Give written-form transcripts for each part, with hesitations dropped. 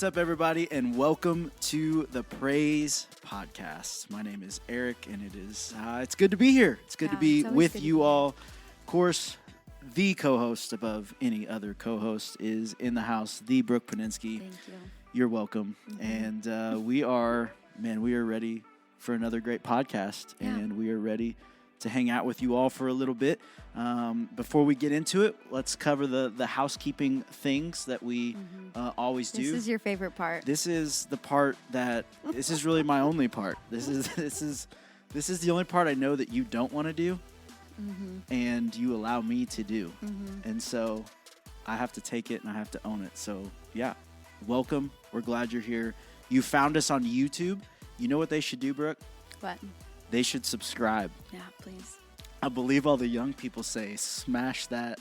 What's up, everybody, and welcome to the Praise Podcast. My name is Eric, and it's good to be here. It's good to be with you all. Of course, the co-host above any other co-host is in the house, the Brooke Paninsky. Thank you. You're welcome. Mm-hmm. And we are ready for another great podcast, and we are ready to hang out with you all for a little bit. Before we get into it, let's cover the housekeeping things that we always do. This is your favorite part. This is the part this is really my only part. This is the only part I know that you don't want to do, and you allow me to do. And so I have to take it and I have to own it. So yeah, welcome. We're glad you're here. You found us on YouTube. You know what they should do, Brooke? What? They should subscribe. Yeah, please. I believe all the young people say smash that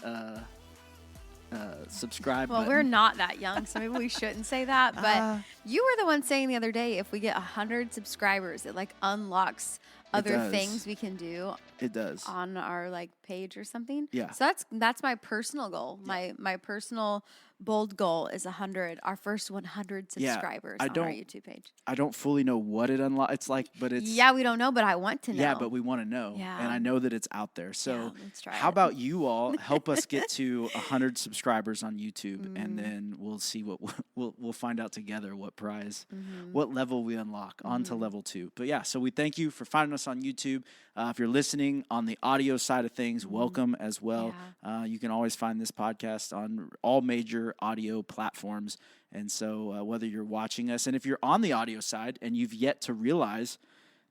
subscribe button. Well, we're not that young, so maybe we shouldn't say that. But you were the one saying the other day, if we get 100 subscribers, it like unlocks other things we can do. It does. On our like page or something. Yeah. So that's my personal goal. My personal bold goal is 100. Our first 100 subscribers on our YouTube page. I don't fully know what it unlocks. It's like, but it's we don't know, but I want to know. Yeah, but we want to know. Yeah. And I know that it's out there. So let's try how about you all help us get to 100 subscribers on YouTube, and then we'll see what we'll find out together what prize, what level we unlock on to level 2. But yeah, so we thank you for finding us on YouTube. If you're listening on the audio side of things, welcome as well. Yeah. You can always find this podcast on all major audio platforms. And so whether you're watching us, and if you're on the audio side and you've yet to realize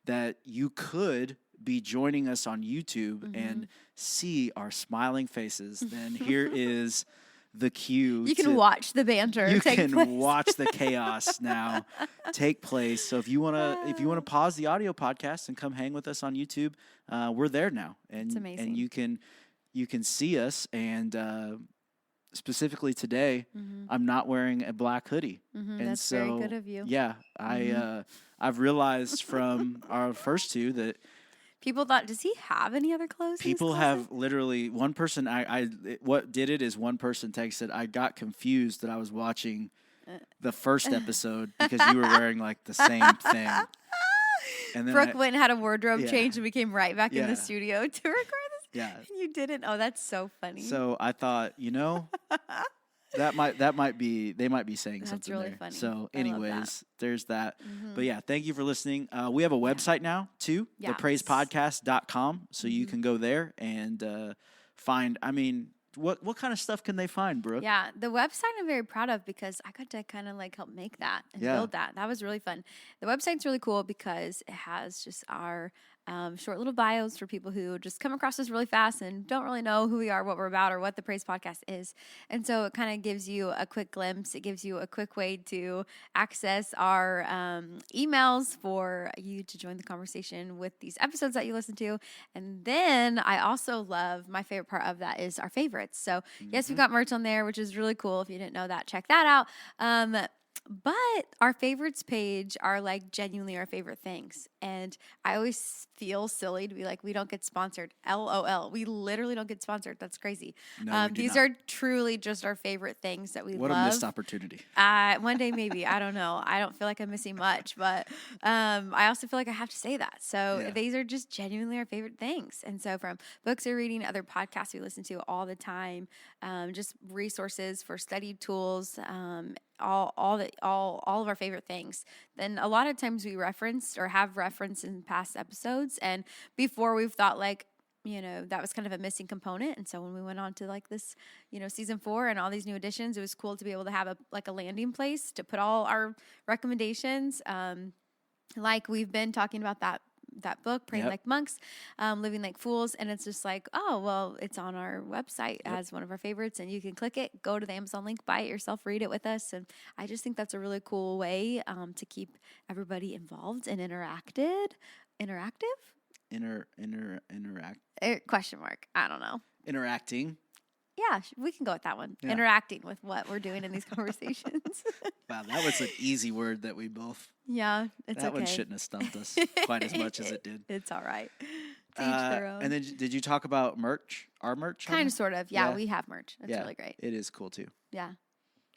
that you could be joining us on YouTube and see our smiling faces, then here is the cue. You can watch the banter. You can watch the chaos now take place. So if you wanna pause the audio podcast and come hang with us on YouTube, we're there now, and it's amazing. And you can see us. And specifically today, I'm not wearing a black hoodie, and that's so very good of you. Yeah, I've realized from our first two that. People thought, does he have any other clothes? People have literally, one person, what did it is one person texted, I got confused that I was watching the first episode because you were wearing like the same thing. And then Brooke went and had a wardrobe change and we came right back in the studio to record this. Yeah. And you didn't. Oh, that's so funny. So I thought, they might be saying that's something really there. funny. So anyways, there's that. But yeah, thank you for listening. We have a website now too, thepraisepodcast.com. So you can go there and find, what kind of stuff can they find, Brooke? Yeah, the website I'm very proud of because I got to kind of like help make that and build that. That was really fun. The website's really cool because it has just our short little bios for people who just come across us really fast and don't really know who we are, what we're about, or what the Praise Podcast is. And so it kind of gives you a quick glimpse. It gives you a quick way to access our emails for you to join the conversation with these episodes that you listen to. And then I also love, my favorite part of that is our favorites. So yes, we've got merch on there, which is really cool. If you didn't know that, check that out. But our favorites page are like genuinely our favorite things. And I always feel silly to be like, we don't get sponsored. LOL. We literally don't get sponsored. That's crazy. No, these are truly just our favorite things that we love. What a missed opportunity. One day maybe. I don't know. I don't feel like I'm missing much. But I also feel like I have to say that. So these are just genuinely our favorite things. And so from books we're reading, other podcasts we listen to all the time, just resources for study tools, all of our favorite things. Then a lot of times we referenced or have referenced in past episodes, and before we've thought like, that was kind of a missing component. And so when we went on to like this, season 4 and all these new additions, it was cool to be able to have a landing place to put all our recommendations. Like we've been talking about that book, Praying Like Monks, Living Like Fools. And it's just like, oh, well, it's on our website as one of our favorites, and you can click it, go to the Amazon link, buy it yourself, read it with us. And I just think that's a really cool way to keep everybody involved and interactive? Question mark. I don't know. Interacting. Yeah, we can go with that one. Yeah. Interacting with what we're doing in these conversations. Wow, that was an easy word that we both... Yeah, it's that one shouldn't have stumped us quite as much as it did. It's all right. To each their own. And then did you talk about merch? Our merch? Kind of, sort of. Yeah, we have merch. It's really great. It is cool too. Yeah.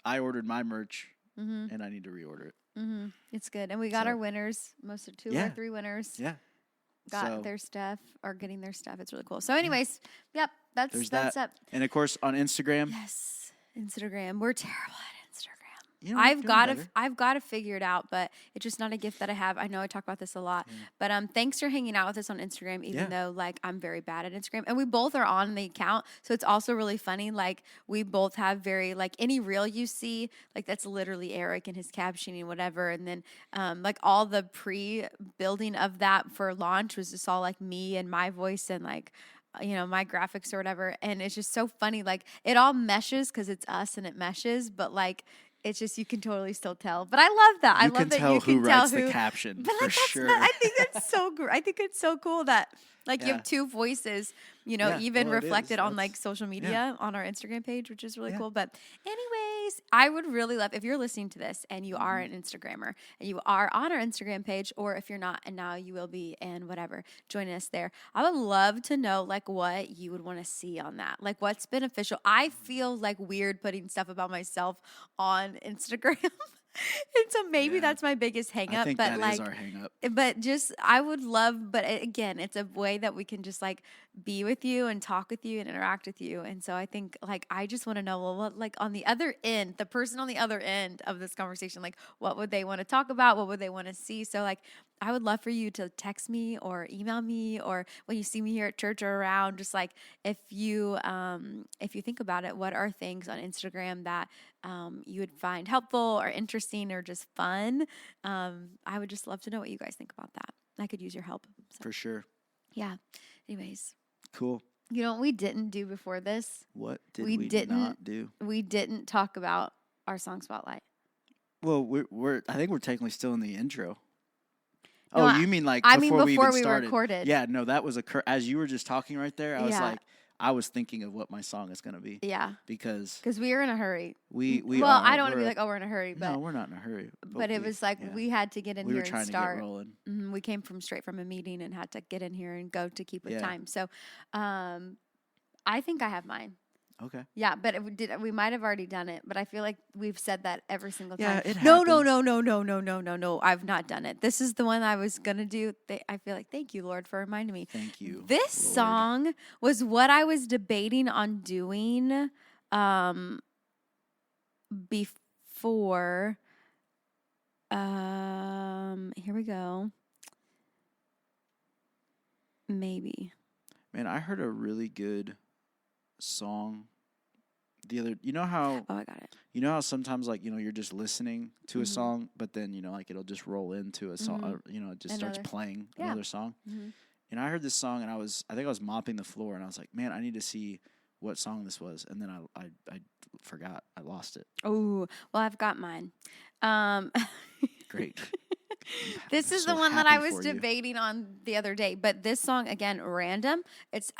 I ordered my merch and I need to reorder it. It's good. And we got our winners, most of 2 or 3 winners. Yeah. Got their stuff or getting their stuff. It's really cool. So anyways, yep, that's up. And of course on Instagram. Yes. Instagram. We're terrible at Instagram. You know, I've got to figure it out, but it's just not a gift that I have. I know I talk about this a lot, but thanks for hanging out with us on Instagram, even though like I'm very bad at Instagram, and we both are on the account. So it's also really funny. Like we both have very like any reel you see, like that's literally Eric and his captioning, whatever. And then like all the pre-building of that for launch was just all like me and my voice and like, you know, my graphics or whatever. And it's just so funny. Like it all meshes because it's us and it meshes, but like, it's just you can totally still tell, but I love that. I love that you can tell who writes the caption. But like, for sure. I think it's so great. I think it's so cool that like you have 2 voices, you know, even reflected on like social media on our Instagram page, which is really cool. But anyways, I would really love if you're listening to this and you are an Instagrammer and you are on our Instagram page, or if you're not and now you will be and whatever, join us there. I would love to know like what you would want to see on that, like what's beneficial. I feel like weird putting stuff about myself on Instagram. And so maybe that's my biggest hang up. I think but that like, is our hang up. But just, I would love, but again, it's a way that we can just like be with you and talk with you and interact with you. And so I think like, I just want to know, well, what, like on the other end, the person on the other end of this conversation, like what would they want to talk about? What would they want to see? So like, I would love for you to text me or email me, or when you see me here at church or around, just like if you think about it, what are things on Instagram that you would find helpful or interesting or just fun? I would just love to know what you guys think about that. I could use your help. So. For sure. Yeah. Anyways. Cool. You know what we didn't do before this? What did we not do? We didn't talk about our song spotlight. Well, I think we're technically still in the intro. No, you mean like before we even started? Recorded. Yeah, no, that was as you were just talking right there. I was like, I was thinking of what my song is going to be. Yeah. Because we were in a hurry. We I don't want to be like, oh, we're in a hurry. But no, we're not in a hurry. But it was like we had to get in here and start. We were trying to get rolling. Mm-hmm. We came straight from a meeting and had to get in here and go to keep with time. So I think I have mine. Okay. Yeah, but we might have already done it, but I feel like we've said that every single time. Yeah, it happens. No. I've not done it. This is the one I was going to do. I feel like, thank you, Lord, for reminding me. Thank you. This song was what I was debating on doing before. Here we go. Maybe. Man, I heard a really good song the other, you know how I got it. You know how sometimes like, you know, you're just listening to a song, but then, you know, like it'll just roll into a song, you know, it just starts playing another song. And I heard this song and I think I was mopping the floor and I was like, man, I need to see what song this was. And then I forgot. I lost it. Oh, well, I've got mine. Great. This is the one that I was debating on the other day. But this song, again, random. It's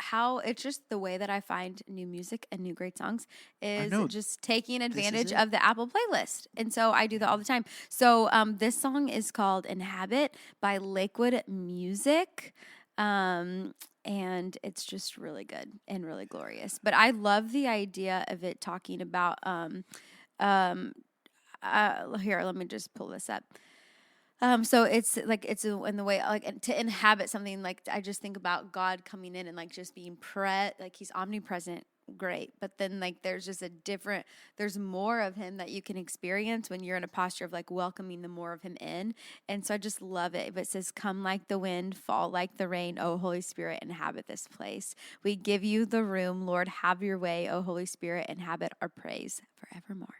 just the way that I find new music and new great songs is just taking advantage of the Apple playlist. And so I do that all the time. So this song is called Inhabit by Lakewood Music. And it's just really good and really glorious. But I love the idea of it talking about here, let me just pull this up. So it's in the way, like to inhabit something, like I just think about God coming in and like just being like he's omnipresent, great. But then like there's just there's more of him that you can experience when you're in a posture of like welcoming the more of him in. And so I just love it. But it says, come like the wind, fall like the rain, O Holy Spirit, inhabit this place. We give you the room, Lord, have your way, O Holy Spirit, inhabit our praise forevermore.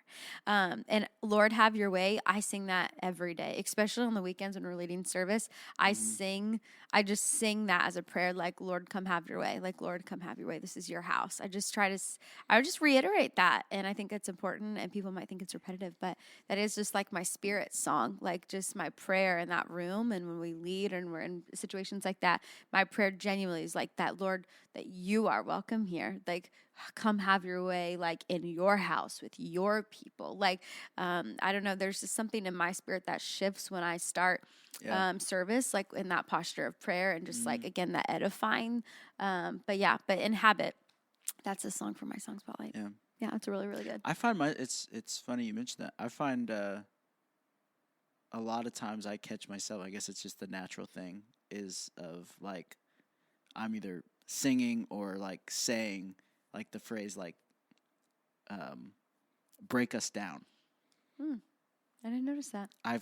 And Lord, have your way. I sing that every day, especially on the weekends when we're leading service. I just sing that as a prayer, like, Lord, come have your way. Like, Lord, come have your way. This is your house. I would just reiterate that. And I think it's important, and people might think it's repetitive, but that is just like my spirit song, like just my prayer in that room. And when we lead and we're in situations like that, my prayer genuinely is like that, Lord, that you are welcome here. Like, come have your way, like in your house with your people. Like, I don't know, there's just something in my spirit that shifts when I start service, like in that posture of prayer and just like, again, that edifying. But Inhabit, that's a song for my song spotlight. Yeah, it's really, really good. I find it's funny you mentioned that. I find a lot of times I catch myself, I guess it's just the natural thing, is of like, I'm either singing or like saying like the phrase like, break us down. I didn't notice that. I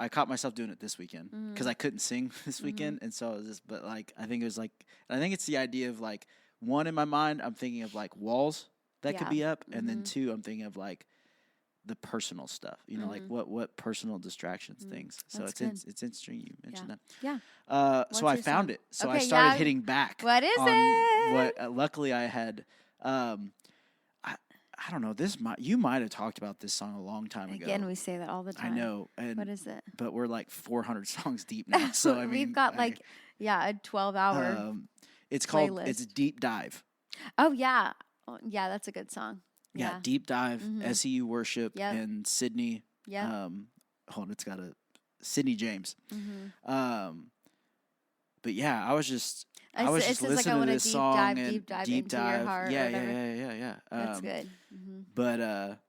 caught myself doing it this weekend because I couldn't sing this weekend, and so it was just. But like, I think it's the idea of like, one, in my mind, I'm thinking of like walls that could be up, and then two, I'm thinking of like the personal stuff. You know, like what personal distractions things. So That's it's interesting you mentioned that. Yeah. So I found song? it. So Okay, I started yeah. hitting back. What is on it? What luckily I had. I don't know. You might have talked about this song a long time ago. Again, we say that all the time. I know. What is it? But we're like 400 songs deep now. So I mean, we've got a 12-hour. It's playlist. called. It's Deep Dive. Oh yeah, that's a good song. Yeah, Deep Dive, SEU Worship, and Sydney. Yeah. It's got a Sydney James. But yeah, I was just listening to this song and deep dive deep into dive. your heart. Yeah. That's good. But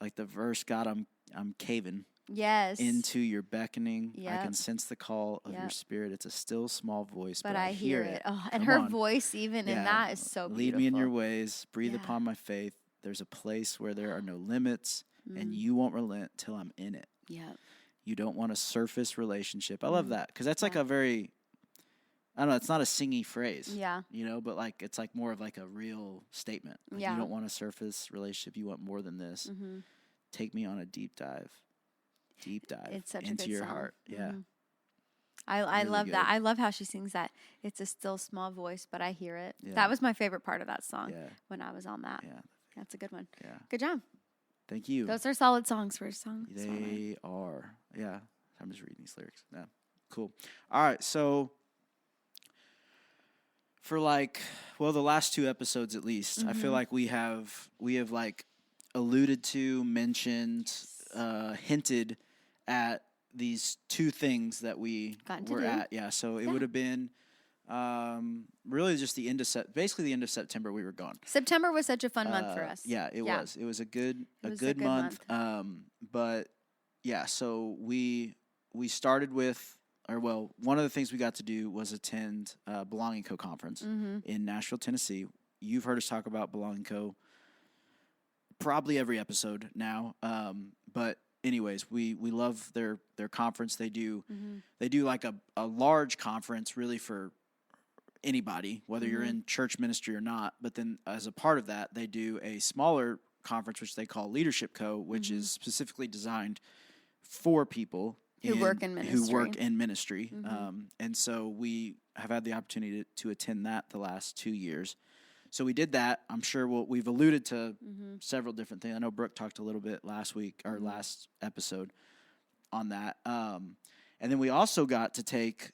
like the verse, God, I'm caving. Yes. Into your beckoning. Yep. I can sense the call of your spirit. It's a still small voice, but I hear it. Oh, and Come her on. voice even in that is so beautiful. Lead me in your ways. Breathe upon my faith. There's a place where there are no limits, and you won't relent till I'm in it. Yeah. You don't want a surface relationship. I love that because that's like a very, I don't know, it's not a singy phrase. Yeah. You know, but like it's like more of like a real statement. Like you don't want a surface relationship. You want more than this. Take me on a deep dive. It's such into a good your song. heart. Yeah. I Really love good. that. I love how she sings that. It's a still small voice, but I hear it. Yeah. That was my favorite part of that song Yeah. when I was on that. Yeah. That's a good one. Yeah. Good job. Thank you. Those are solid songs for a song. They are. Yeah. I'm just reading these lyrics. Yeah. Cool. All right. So for the last 2 episodes at least, I feel like we have like alluded to, mentioned, hinted at these 2 things that we were at. Yeah. So it would have been really just the end of basically the end of September we were gone. September was such a fun month for us. Yeah, it was. It was a good month. But yeah, so we started with, one of the things we got to do was attend Belonging Co conference in Nashville, Tennessee. You've heard us talk about Belonging Co probably every episode now. But anyways, we love their conference. They do like a large conference really for anybody, whether you're in church ministry or not. But then as a part of that, they do a smaller conference, which they call Leadership Co, which is specifically designed for people who work in ministry. And so we have had the opportunity to attend that the last 2 years. So we did that. I'm sure we've alluded to several different things. I know Brooke talked a little bit last week, or last episode, on that. And then we also got to take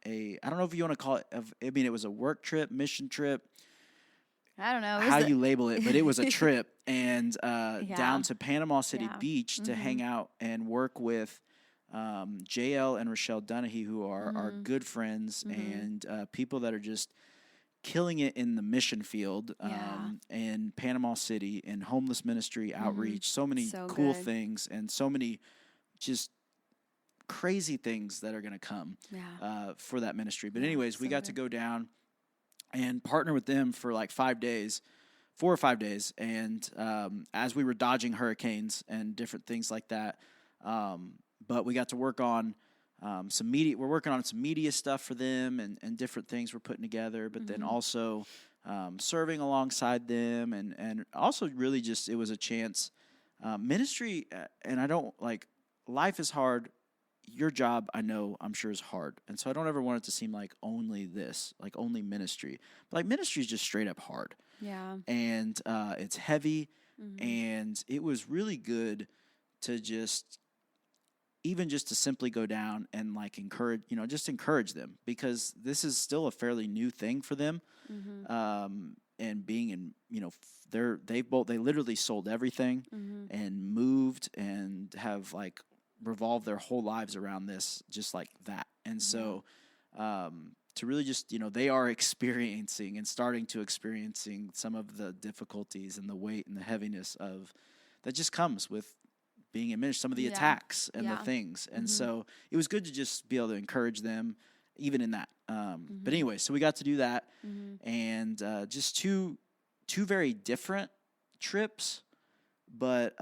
I don't know if you want to call it, it was a work trip, mission trip. I don't know how you label it, but it was a trip and down to Panama City Beach to hang out and work with JL and Rochelle Dunahee, who are our good friends and people that are just killing it in the mission field in Panama City, in homeless ministry outreach. So many cool things and so many just crazy things that are going to come for that ministry. But anyways, we got to go down and partner with them for like 4 or 5 days. And as we were dodging hurricanes and different things like that, but we got to work on some media. We're working on some media stuff for them and different things we're putting together, but then also serving alongside them and also really just, it was a chance. Ministry, and I don't life is hard. Your job, I know, I'm sure is hard. And so I don't ever want it to seem like only this, like only ministry. But ministry is just straight up hard. Yeah. And it's heavy. And it was really good to just simply go down and encourage them, because this is still a fairly new thing for them. And being in, they literally sold everything and moved and have revolve their whole lives around this, just like that. And so to really just, they are experiencing and starting to experiencing some of the difficulties and the weight and the heaviness of that just comes with being in ministry, some of the attacks and the things. And so it was good to just be able to encourage them even in that. But anyway, so we got to do that, and just two very different trips, but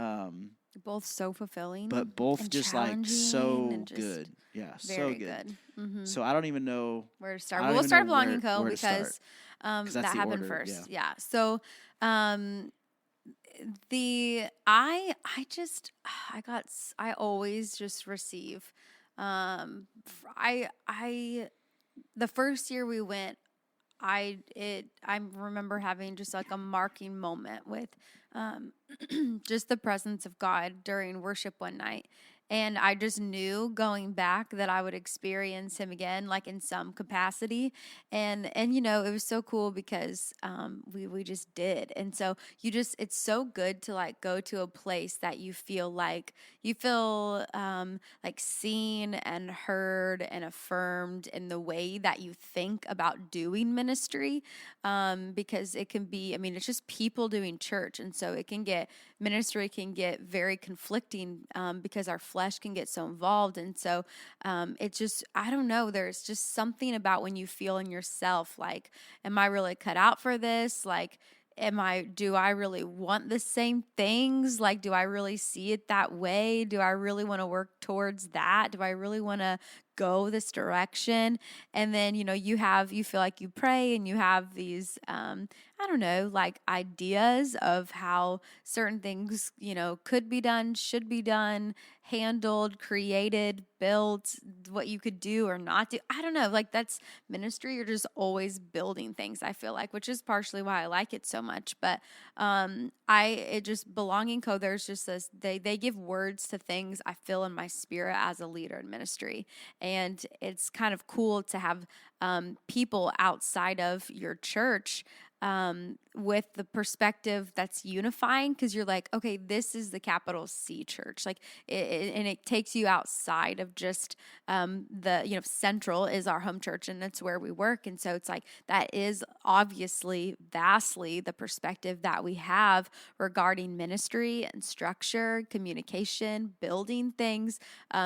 both so fulfilling, but both just like so good. Yeah, so good. So I don't even know where to start. We'll start Belonging Co. because that happened order, first. Yeah. So I always just receive. The first year we went, I remember having just like a marking moment with just the presence of God during worship one night. And I just knew going back that I would experience him again, like in some capacity. And you know, it was so cool because we just did. And so it's so good to like go to a place that you feel like seen and heard and affirmed in the way that you think about doing ministry. Because it can be, I mean, it's just people doing church. And so ministry can get very conflicting because our flesh can get so involved. And so it's just, I don't know, there's just something about when you feel in yourself like, am I really cut out for this? Like, do I really want the same things? Like, do I really see it that way? Do I really want to work towards that? Do I really want to go this direction? And then, you know, you feel like you pray and you have these, I don't know, like ideas of how certain things, you know, could be done, should be done, handled, created, built, what you could do or not do. I don't know, like that's ministry. You're just always building things, I feel like, which is partially why I like it so much. But Belonging Co, there's just this, they give words to things I feel in my spirit as a leader in ministry. And it's kind of cool to have people outside of your church with the perspective that's unifying, because you're like, okay, this is the capital C church, like, and it takes you outside of just Central is our home church and it's where we work, and so it's like that is obviously vastly the perspective that we have regarding ministry and structure, communication, building things,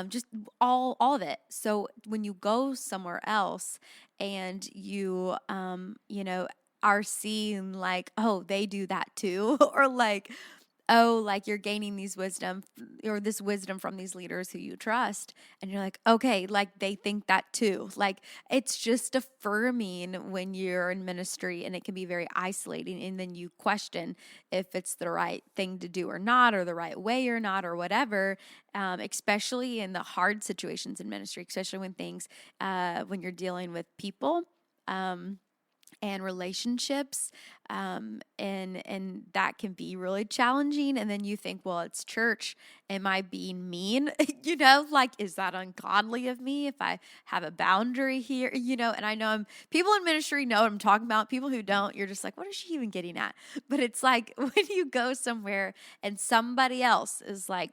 just all of it. So when you go somewhere else and you are seeing like, oh, they do that too, or like, oh, like you're gaining this wisdom from these leaders who you trust, and you're like, okay, like they think that too. Like it's just affirming when you're in ministry, and it can be very isolating, and then you question if it's the right thing to do or not, or the right way or not, or whatever. Especially in the hard situations in ministry, especially when you're dealing with people. And relationships, and that can be really challenging. And then you think, well, it's church. Am I being mean? Like, is that ungodly of me if I have a boundary here? And I know people in ministry know what I'm talking about. People who don't, you're just like, what is she even getting at? But it's like when you go somewhere and somebody else is like,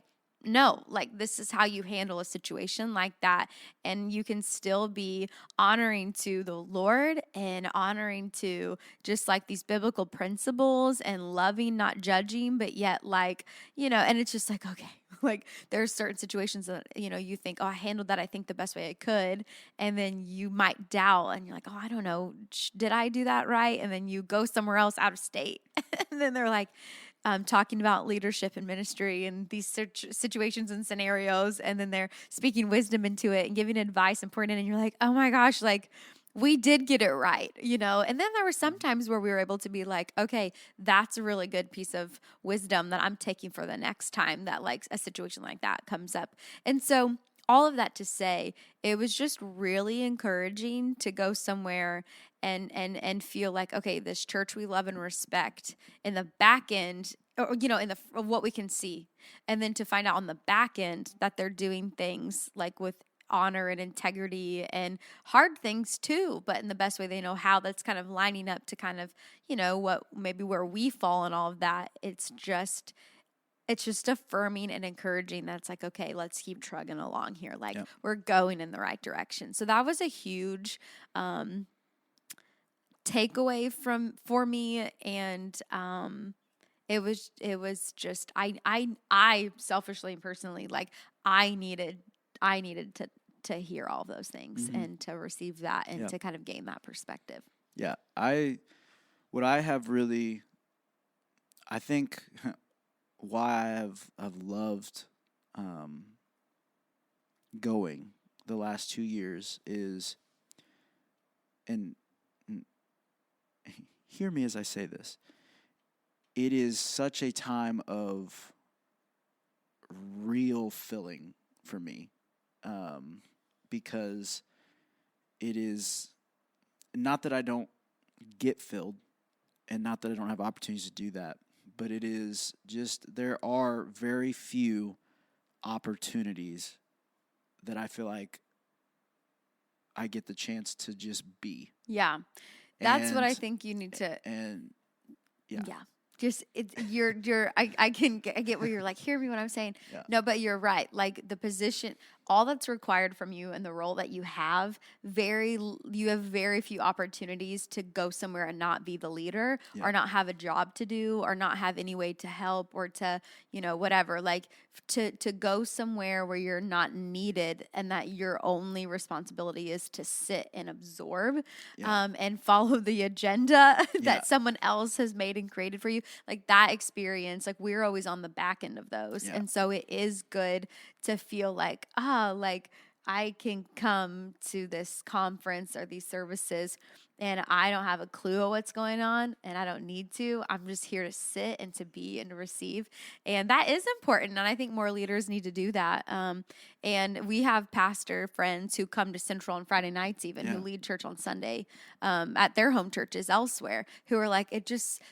no, like this is how you handle a situation like that. And you can still be honoring to the Lord and honoring to just like these biblical principles and loving, not judging, but yet like, and it's just like, okay, like there's certain situations that, you think, oh, I handled that, I think the best way I could. And then you might doubt and you're like, oh, I don't know, did I do that right? And then you go somewhere else out of state. And then they're like, talking about leadership and ministry and these situations and scenarios, and then they're speaking wisdom into it and giving advice and pouring in, and you're like, oh my gosh, like we did get it right, And then there were some times where we were able to be like, okay, that's a really good piece of wisdom that I'm taking for the next time that like a situation like that comes up. And so all of that to say, it was just really encouraging to go somewhere and feel like, okay, this church we love and respect in the back end, or, in what we can see. And then to find out on the back end that they're doing things like with honor and integrity and hard things too, but in the best way they know how. That's kind of lining up to kind of, what maybe where we fall in all of that. It's just affirming and encouraging. That's like, okay, let's keep trugging along here. Like we're going in the right direction. So that was a huge takeaway for me. And It was just I selfishly and personally, like, I needed to hear all those things and to receive that and to kind of gain that perspective. Yeah. What I have really, I think why I've loved going the last 2 years is, and hear me as I say this, it is such a time of real filling for me, because it is not that I don't get filled and not that I don't have opportunities to do that, but it is just there are very few opportunities that I feel like I get the chance to just be. Yeah. That's what I think you need to. And yeah. Just I get where you're like, hear me when I'm saying. Yeah. No, but you're right. Like, the position, all that's required from you and the role that you have, you have very few opportunities to go somewhere and not be the leader, or not have a job to do, or not have any way to help, or to, whatever, like, to go somewhere where you're not needed and that your only responsibility is to sit and absorb, and follow the agenda that someone else has made and created for you. Like, that experience, like, we're always on the back end of those. And so it is good to feel like, like, I can come to this conference or these services and I don't have a clue of what's going on, and I don't need to. I'm just here to sit and to be and to receive. And that is important. And I think more leaders need to do that. And we have pastor friends who come to Central on Friday nights, even, who lead church on Sunday at their home churches elsewhere, who are like,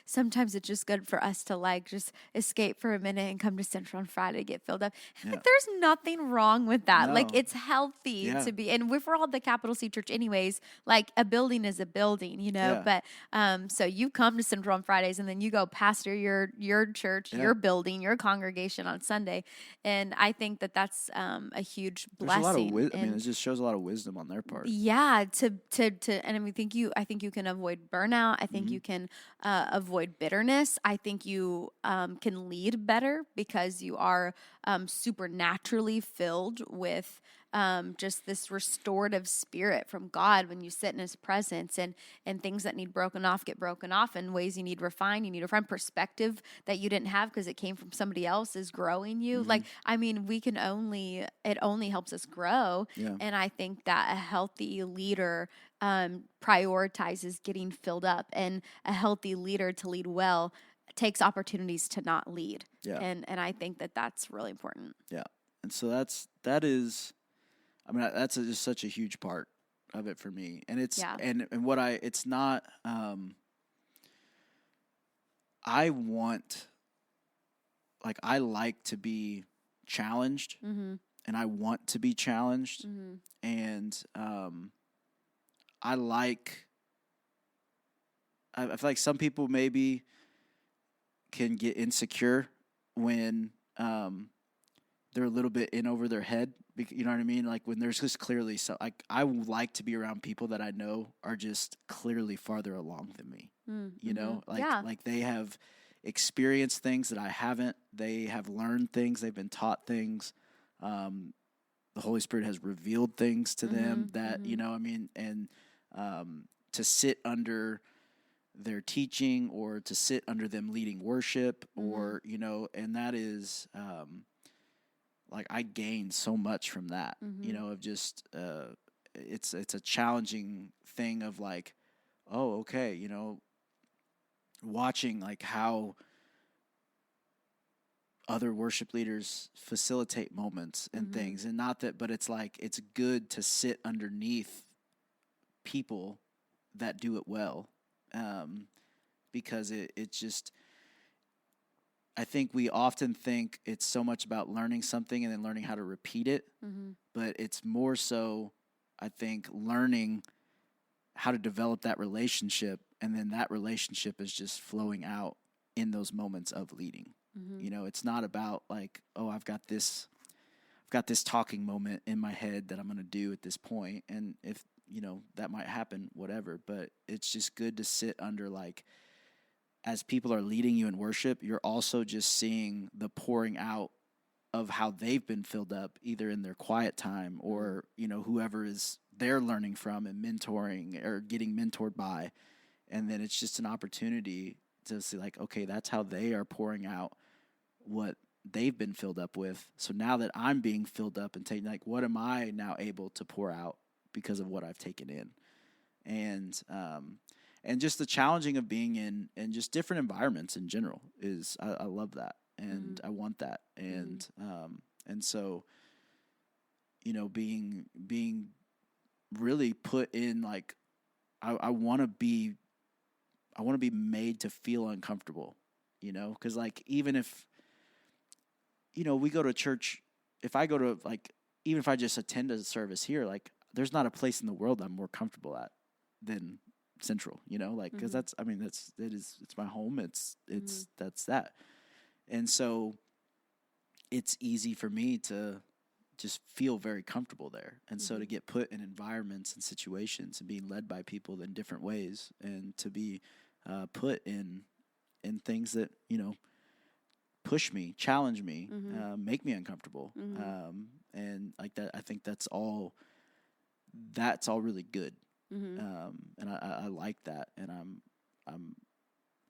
sometimes it's just good for us to, like, just escape for a minute and come to Central on Friday to get filled up. Like, there's nothing wrong with that. No. Like, it's healthy to be, and if we're all the Capital C Church anyways, like, a building is a building, but so you come to Central on Fridays, and then you go pastor your church, your building, your congregation on Sunday. And I think that that's a huge blessing. There's a lot of it just shows a lot of wisdom on their part. Yeah, and I think you can avoid burnout. I think you can avoid bitterness. I think you can lead better because you are supernaturally filled with just this restorative spirit from God when you sit in His presence, and things that need broken off get broken off, and ways you need refined. You need to find perspective that you didn't have because it came from somebody else is growing you. Like, I mean, it only helps us grow. And I think that a healthy leader prioritizes getting filled up, and a healthy leader, to lead well, takes opportunities to not lead. And I think that that's really important. Yeah. And so that's just such a huge part of it for me. And it's, and what it's not, I like to be challenged, and I want to be challenged. And, I feel like some people maybe can get insecure when, they're a little bit in over their head. You know what I mean? Like, when there's just clearly I like to be around people that I know are just clearly farther along than me. Like they have experienced things that I haven't. They have learned things. They've been taught things. The Holy Spirit has revealed things to them that, and to sit under their teaching, or to sit under them leading worship, or, and that is, like, I gained so much from that, of just, it's a challenging thing of, like, oh, okay, watching, like, how other worship leaders facilitate moments and things, and not that, but it's like, it's good to sit underneath people that do it well, because it just, I think we often think it's so much about learning something and then learning how to repeat it, but it's more so, I think, learning how to develop that relationship, and then that relationship is just flowing out in those moments of leading. It's not about, like, oh, I've got this talking moment in my head that I'm going to do at this point, and if, that might happen, whatever, but it's just good to sit under, like, as people are leading you in worship, you're also just seeing the pouring out of how they've been filled up, either in their quiet time or, whoever is they're learning from and mentoring or getting mentored by. And then it's just an opportunity to see, like, okay, that's how they are pouring out what they've been filled up with. So now that I'm being filled up and taking, like, what am I now able to pour out because of what I've taken in? And just the challenging of being in just different environments in general is, I love that. And I want that. And, and so, being really put in, like, I want to be made to feel uncomfortable, because, like, even if, we go to church, if I go to, like, even if I just attend a service here, like, there's not a place in the world I'm more comfortable at than Central, like, because it's my home. It's that's that. And so it's easy for me to just feel very comfortable there. And so to get put in environments and situations and being led by people in different ways, and to be put in things that, push me, challenge me, make me uncomfortable. And like that, I think that's all really good. And I like that. And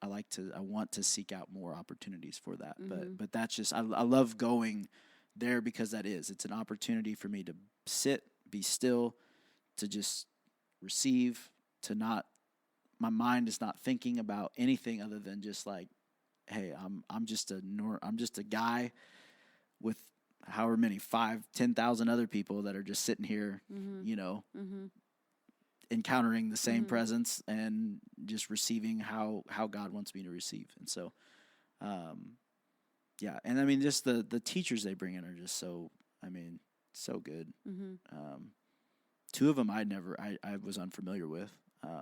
I want to seek out more opportunities for that. But that's just, I love going there because it's an opportunity for me to sit, be still, to just receive, my mind is not thinking about anything other than just, like, hey, I'm just a guy with however many 5,000-10,000 other people that are just sitting here, encountering the same presence and just receiving how God wants me to receive. And so, yeah. And I mean, just the teachers they bring in are just so good. Two of them I was unfamiliar with.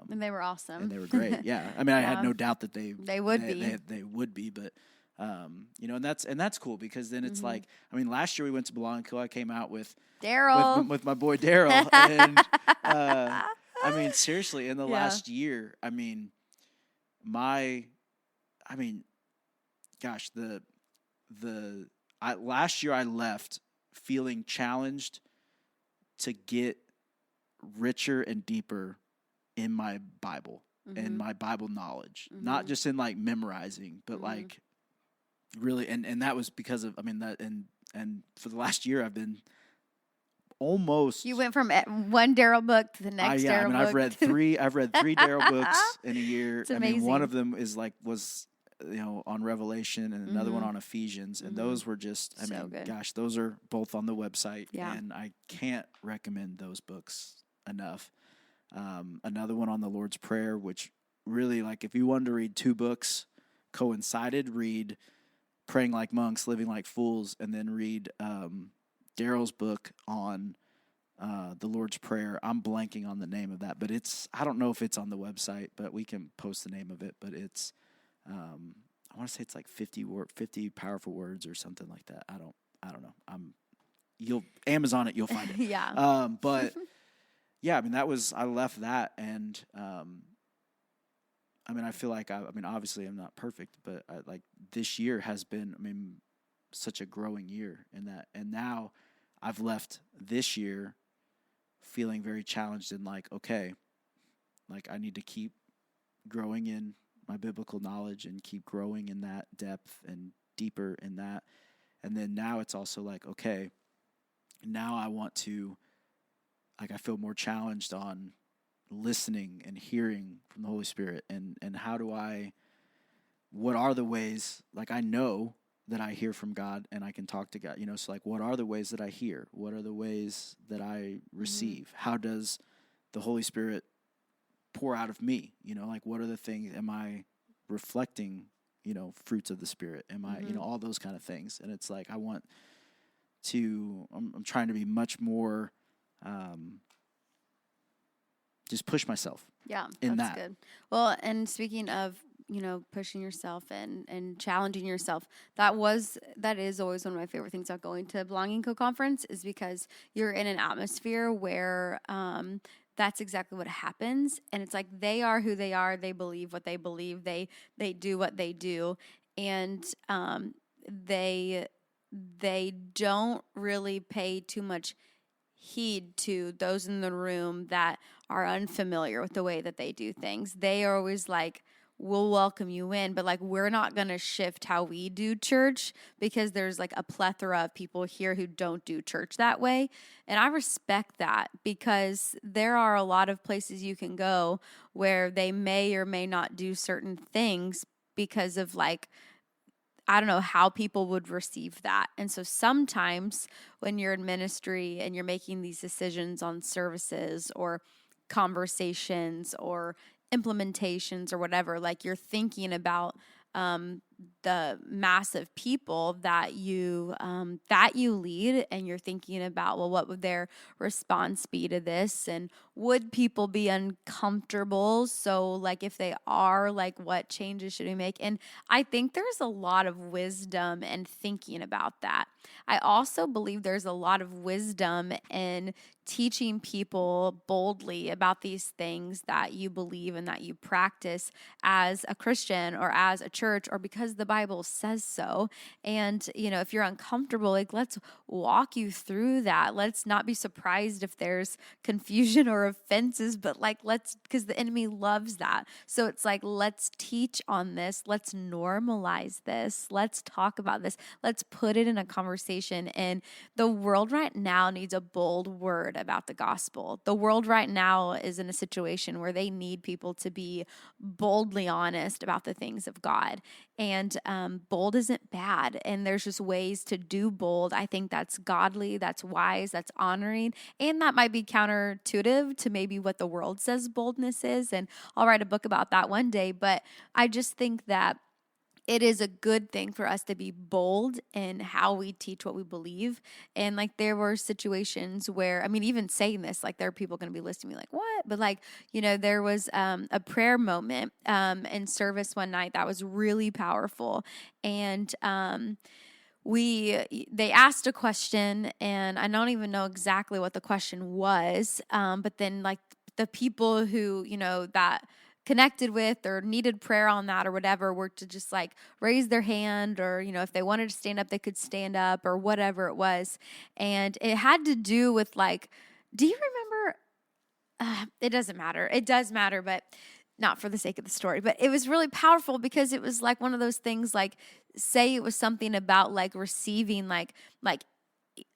And they were awesome. And they were great. Yeah. I mean, I had no doubt that they would be, but, and that's cool, because then it's like, I mean, last year we went to Belong and Kill. I came out with Daryl, with my boy Daryl. And, I mean, seriously, in the last year, gosh, last year I left feeling challenged to get richer and deeper in my Bible and my Bible knowledge, not just in, like, memorizing, but like really, and that was because of, and for the last year I've been almost. You went from one Daryl book to the next Daryl book. I've read three Daryl books in a year. It's amazing. One of them was on Revelation, and another one on Ephesians, and those were just, gosh, those are both on the website, and I can't recommend those books enough. Another one on the Lord's Prayer, which really, like, if you wanted to read two books coincided, read Praying Like Monks, Living Like Fools, and then read Daryl's book on the Lord's Prayer. I'm blanking on the name of that, but I don't know if it's on the website, but we can post the name of it. But it's, I want to say it's like 50 powerful words or something like that. I don't know. You'll Amazon it, you'll find it. Yeah. But yeah, I left that, and I feel like obviously I'm not perfect, but this year has been, such a growing year in that. And now I've left this year feeling very challenged in, like, okay, like, I need to keep growing in my biblical knowledge and keep growing in that depth and deeper in that. And then now it's also like, okay, now I want to, like, I feel more challenged on listening and hearing from the Holy Spirit, and what are the ways, like, I know that I hear from God and I can talk to God, so, like, what are the ways that I hear? What are the ways that I receive? How does the Holy Spirit pour out of me? Like, what are the things, am I reflecting, fruits of the Spirit? Am I, all those kind of things. And it's like, I'm trying to be much more, just push myself. Yeah, that's good. Well, and speaking of, pushing yourself and challenging yourself, that is always one of my favorite things about going to Belonging Co conference, is because you're in an atmosphere where that's exactly what happens. And it's like they are who they are. They believe what they believe. They do what they do. And they don't really pay too much heed to those in the room that are unfamiliar with the way that they do things. They are always like, we'll welcome you in, but like we're not going to shift how we do church because there's like a plethora of people here who don't do church that way. And I respect that because there are a lot of places you can go where they may or may not do certain things because of like, I don't know how people would receive that. And so sometimes when you're in ministry and you're making these decisions on services or conversations or implementations or whatever, like you're thinking about the massive people that you lead, and you're thinking about, well, what would their response be to this, and would people be uncomfortable? So like if they are, like what changes should we make? And I think there's a lot of wisdom in thinking about that. I also believe there's a lot of wisdom in teaching people boldly about these things that you believe and that you practice as a Christian or as a church or because the Bible says so. And, you know, if you're uncomfortable, like let's walk you through that. Let's not be surprised if there's confusion or offenses, but like because the enemy loves that. So it's like, let's teach on this. Let's normalize this. Let's talk about this. Let's put it in a conversation. And the world right now needs a bold word about the gospel. The world right now is in a situation where they need people to be boldly honest about the things of God. And bold isn't bad. And there's just ways to do bold. I think that's godly, that's wise, that's honoring. And that might be counterintuitive to maybe what the world says boldness is. And I'll write a book about that one day. But I just think that it is a good thing for us to be bold in how we teach what we believe. And like there were situations where, I mean, even saying this, like there are people going to be listening to me like, what? But like, you know, there was a prayer moment in service one night that was really powerful. And they asked a question, and I don't even know exactly what the question was. But then like the people who, you know, that connected with or needed prayer on that or whatever were to just like raise their hand, or, you know, if they wanted to stand up, they could stand up or whatever it was. And it had to do with like, do you remember? It doesn't matter. It does matter, but not for the sake of the story. But it was really powerful because it was like one of those things, like say it was something about like receiving like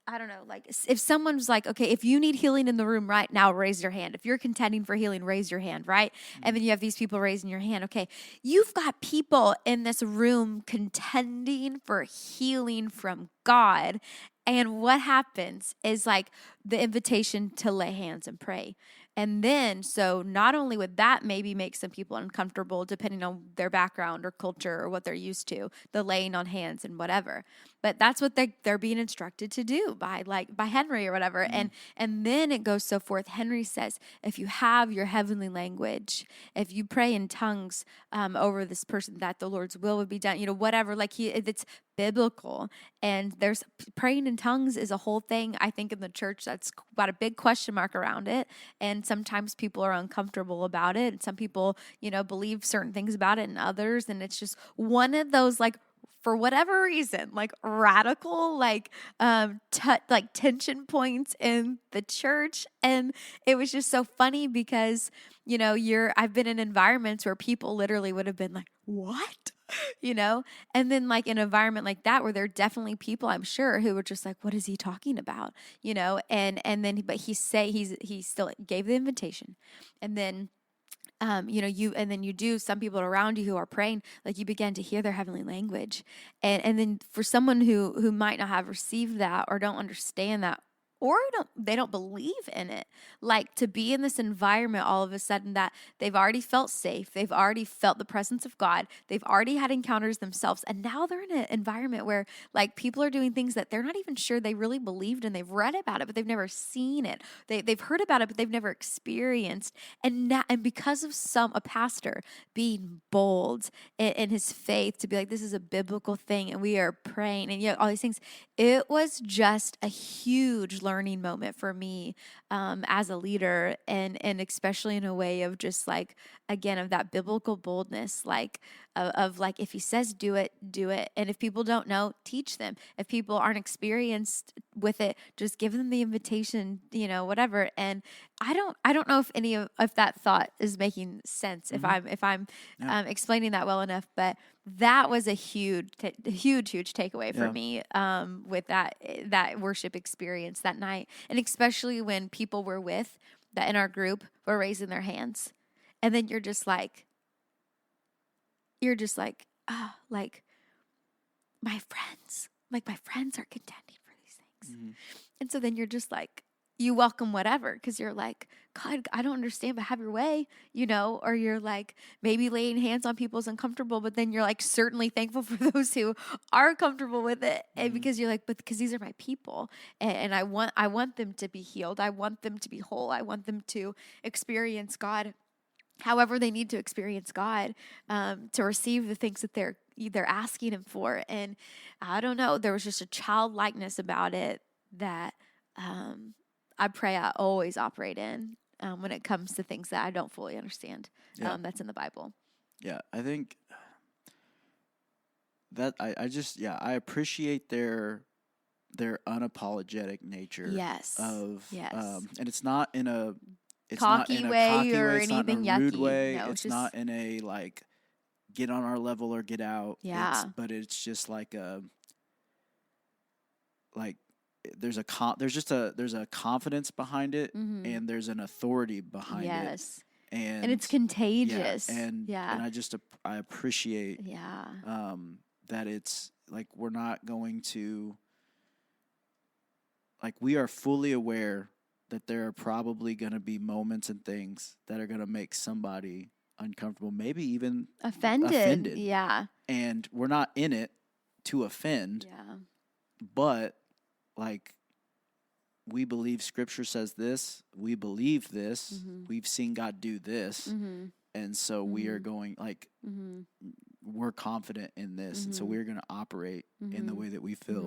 I don't know, like if someone's like, okay, if you need healing in the room right now, raise your hand. If you're contending for healing, raise your hand, right? Mm-hmm. And then you have these people raising your hand. Okay, you've got people in this room contending for healing from God. And what happens is like the invitation to lay hands and pray. And then, so not only would that maybe make some people uncomfortable depending on their background or culture or what they're used to, the laying on hands and whatever, but that's what they're being instructed to do by Henry or whatever. Mm-hmm. And then it goes so forth. Henry says, if you have your heavenly language, if you pray in tongues over this person, that the Lord's will would be done, you know, whatever, like it's biblical. And there's praying in tongues is a whole thing, I think, in the church that's got a big question mark around it. And sometimes people are uncomfortable about it. And some people, you know, believe certain things about it and others. And it's just one of those, like, for whatever reason, like radical, like tension points in the church. And it was just so funny because, you know, I've been in environments where people literally would have been like, what? You know, and then like an environment like that where there are definitely people, I'm sure, who were just like, what is he talking about? You know, and then, but he still gave the invitation. And then, you know, you do, some people around you who are praying, like you begin to hear their heavenly language. And then for someone who might not have received that or don't understand that, or they don't believe in it, like to be in this environment all of a sudden that they've already felt safe, they've already felt the presence of God, they've already had encounters themselves, and now they're in an environment where like people are doing things that they're not even sure they really believed, and they've read about it but they've never seen it, they've heard about it but they've never experienced. And because of a pastor being bold in his faith to be like, this is a biblical thing and we are praying and, you know, all these things, it was just a huge learning moment for me as a leader, and especially in a way of just like, again, of that biblical boldness, like of like, if he says do it, do it. And if people don't know, teach them. If people aren't experienced with it, just give them the invitation, whatever. And I don't know if that thought is making sense, Mm-hmm. if I'm explaining that well enough, but that was a huge takeaway for me with that worship experience that night. And especially when people were that in our group were raising their hands. And then you're just like, like my friends are contending for these things. Mm-hmm. And so then you're just like, you welcome whatever, because you're like, God, I don't understand, but have your way, or you're like, maybe laying hands on people is uncomfortable, but then you're like certainly thankful for those who are comfortable with it. And because you're like, but because these are my people, and I want them to be healed. I want them to be whole. I want them to experience God however they need to experience God, to receive the things that they're asking him for. And I don't know, there was just a childlikeness about it that I pray I always operate in when it comes to things that I don't fully understand. That's in the Bible. Yeah, I think that I appreciate their unapologetic nature. Yes. And it's not in a cocky way or anything not in a rude yucky. way. No, it's not in a like get on our level or get out. Yeah. But it's just like there's a confidence behind it, and there's an authority behind it. And it's contagious. And I appreciate that it's like we're not going to, like, we are fully aware that there are probably going to be moments and things that are going to make somebody uncomfortable, maybe even offended. Yeah. And we're not in it to offend. Yeah. But like, we believe Scripture says this. We believe this. We've seen God do this. And so we are going, like, we're confident in this. And so we're going to operate in the way that we feel